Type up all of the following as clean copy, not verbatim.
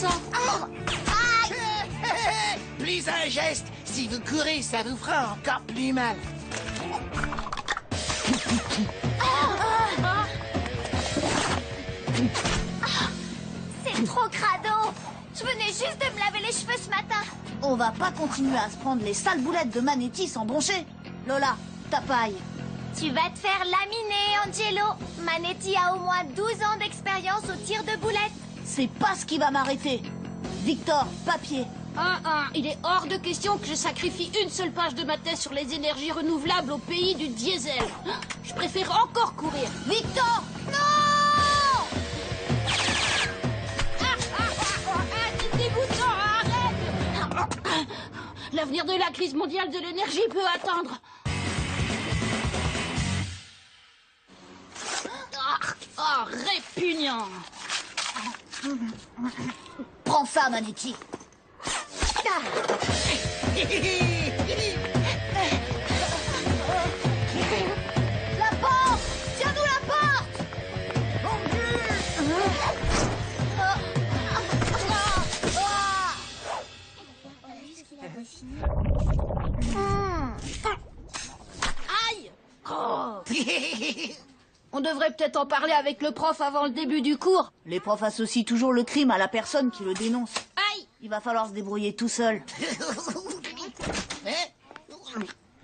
ça? Plus un geste. Si vous courez, ça vous fera encore plus mal. C'est trop crado. Je venais juste de me laver les cheveux ce matin. On va pas continuer à se prendre les sales boulettes de Manetti sans broncher. Lola, ta paille. Tu vas te faire laminer, Angelo. Manetti a au moins 12 ans d'expérience au tir de boulettes. C'est pas ce qui va m'arrêter. Victor, papier. Il est hors de question que je sacrifie une seule page de ma thèse sur les énergies renouvelables au pays du diesel. Je préfère encore courir. Victor, non! C'est dégoûtant, arrête! L'avenir de la crise mondiale de l'énergie peut attendre. Répugnant! Prends ça, Manetti. La porte! Tiens-nous la porte! Mon Dieu! Aïe! On devrait peut-être en parler avec le prof avant le début du cours. Les profs associent toujours le crime à la personne qui le dénonce. Aïe! Il va falloir se débrouiller tout seul.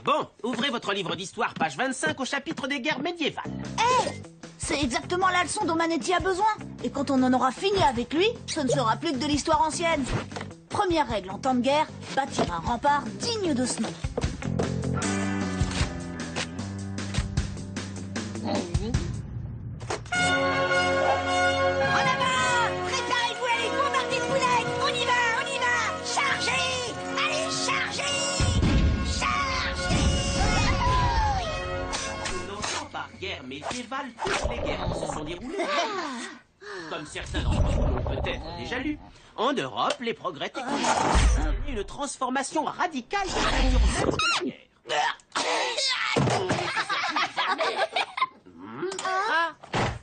Bon, ouvrez votre livre d'histoire, page 25, au chapitre des guerres médiévales. C'est exactement la leçon dont Manetti a besoin. Et quand on en aura fini avec lui, ce ne sera plus que de l'histoire ancienne. Première règle en temps de guerre, bâtir un rempart digne de ce nom. En avant! Préparez-vous à les bombarder de boulettes! On y va! Chargez! Allez, chargez! N'entend par guerre médiévale toutes les guerres qui se sont déroulées. Comme certains d'entre vous l'ont peut-être déjà lu, en Europe, les progrès techniques ont entraîné une transformation radicale de la nature même de la guerre.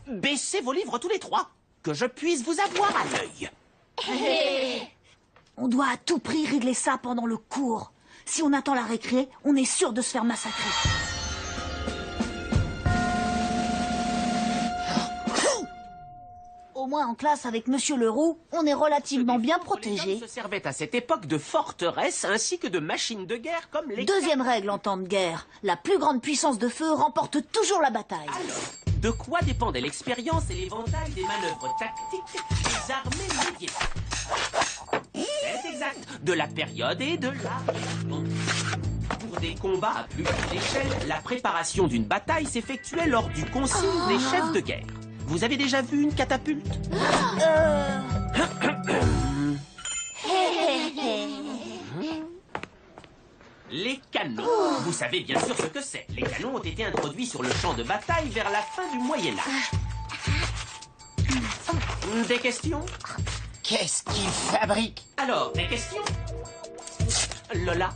Baissez vos livres tous les trois, que je puisse vous avoir à l'œil. On doit à tout prix régler ça pendant le cours. Si on attend la récré, on est sûr de se faire massacrer. Au moins en classe avec Monsieur Leroux, on est relativement bien Les protégé. hommes se servaient à cette époque de forteresses ainsi que de machines de guerre comme les... Deuxième règle en temps de guerre, la plus grande puissance de feu remporte toujours la bataille. Alors, de quoi dépendait l'expérience et l'éventail des manœuvres tactiques des armées médiévales? C'est exact, de la période et de la région. Pour des combats à plus grande échelle, la préparation d'une bataille s'effectuait lors du concile des chefs de guerre. Vous avez déjà vu une catapulte? Les canons. Vous savez bien sûr ce que c'est. Les canons ont été introduits sur le champ de bataille vers la fin du Moyen-Âge. Des questions? Qu'est-ce qu'il fabrique? Alors, des questions? Lola,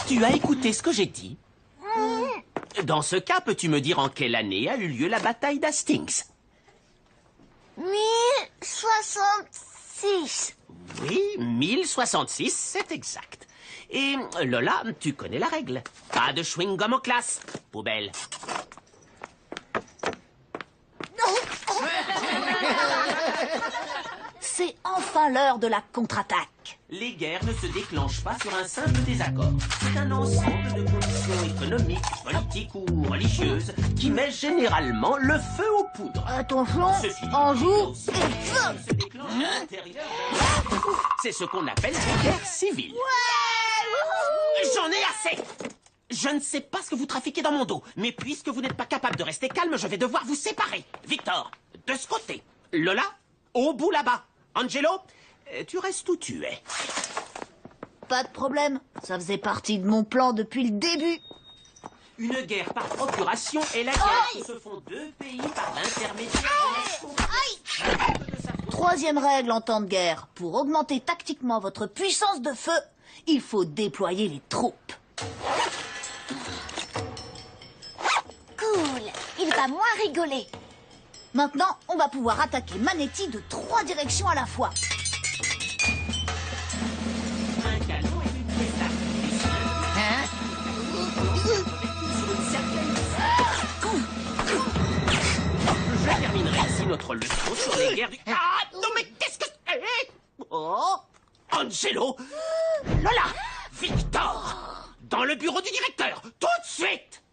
tu as écouté ce que j'ai dit? Dans ce cas, peux-tu me dire en quelle année a eu lieu la bataille d'Hastings? 1066. Oui, 1066, c'est exact. Et Lola, tu connais la règle. Pas de chewing-gum en classe. Poubelle. C'est enfin l'heure de la contre-attaque. Les guerres ne se déclenchent pas sur un simple désaccord. C'est un ensemble de conditions économiques, politiques ou religieuses qui met généralement le feu aux poudres. Attention, Ceci dit, en joue aussi et feu. se déclenche à l'intérieur d'un... C'est ce qu'on appelle la guerre civile. J'en ai assez! Je ne sais pas ce que vous trafiquez dans mon dos, mais puisque vous n'êtes pas capable de rester calme, je vais devoir vous séparer. Victor, de ce côté. Lola, au bout là-bas. Angelo, tu restes où tu es. Pas de problème, ça faisait partie de mon plan depuis le début. Une guerre par procuration est la guerre que se font deux pays par l'intermédiaire de la... Troisième règle en temps de guerre, pour augmenter tactiquement votre puissance de feu, il faut déployer les troupes. Cool. Il va moins rigoler. Maintenant, on va pouvoir attaquer Manetti de 3 directions à la fois. notre leçon sur les guerres du... Ah, non mais qu'est-ce que c'est? Oh, Angelo, Lola, Victor, dans le bureau du directeur, tout de suite.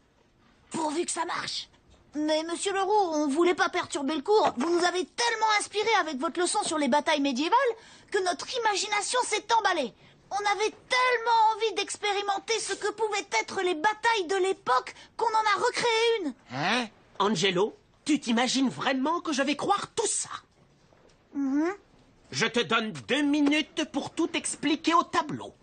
Pourvu que ça marche. Mais monsieur Leroux, on voulait pas perturber le cours. Vous nous avez tellement inspiré avec votre leçon sur les batailles médiévales que notre imagination s'est emballée. On avait tellement envie d'expérimenter ce que pouvaient être les batailles de l'époque qu'on en a recréé une. Hein? Angelo, tu t'imagines vraiment que je vais croire tout ça? Je te donne 2 minutes pour tout expliquer au tableau.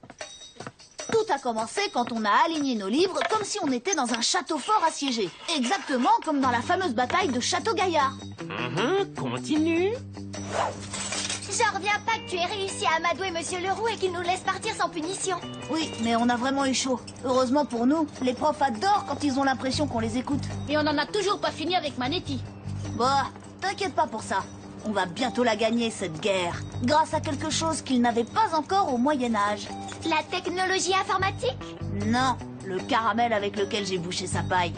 Tout a commencé quand on a aligné nos livres comme si on était dans un château fort assiégé. Exactement comme dans la fameuse bataille de Château-Gaillard. Continue. J'en reviens pas que tu aies réussi à amadouer Monsieur Leroux et qu'il nous laisse partir sans punition. Oui, mais on a vraiment eu chaud. Heureusement pour nous, les profs adorent quand ils ont l'impression qu'on les écoute. Et on n'en a toujours pas fini avec Manetti. Bah, t'inquiète pas pour ça. On va bientôt la gagner, cette guerre, grâce à quelque chose qu'ils n'avaient pas encore au Moyen-Âge. La technologie informatique? Non, le caramel avec lequel j'ai bouché sa paille.